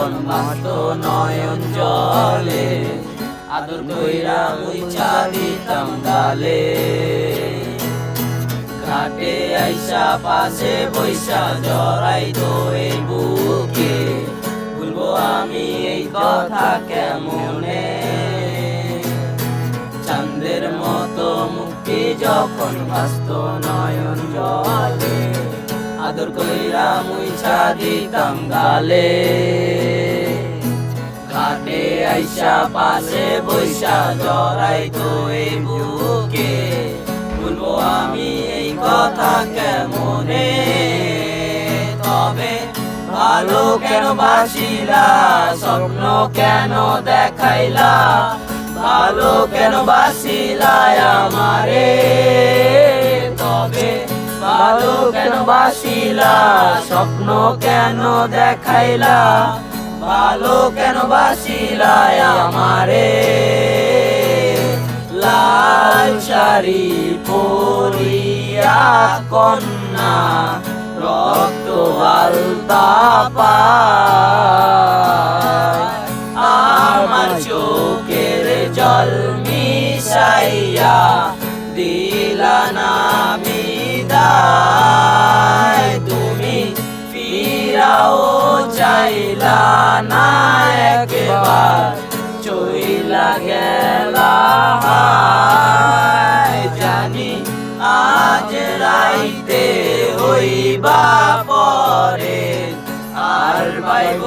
যখন ভাসত নয়ন জলে, আদর কইরা মুইছা দিতাম গালে। ঘাটে আইসা পাশে বৈশা জড়াইতো এই বুকে, ভুলবো আমি এই কথা কেমনে। চাঁদের মতো মুক্তি যখন ভাসত নয়ন জলে, আদর কইরা মুইছা দিতাম গালে। ঘাটে আইসা পাশে বৈশা জড়াইতো এই বুকে, ভুলবো আমি এই কথা কেমনে। তবে ভালো কেন বাসিলা, স্বপ্ন কেন দেখাইলা, ভালো কেন বাসিলা আমারে। তবে ভালো কেন বাসিলা, স্বপ্ন কেন দেখাইলা, ভালো কেন বাসিলা আমারে। লাল শাড়ি পরিয়া কন্যা, রক্ত আলতা পায়, আমার চোখের জল মিশাইয়া দিলা না বিদায়। তুমি ফিরাও চাইলা না একবার, চইলা গেলা। জানি আজ রাইতে হইবা পরে, আর পাইব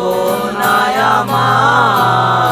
না আমার।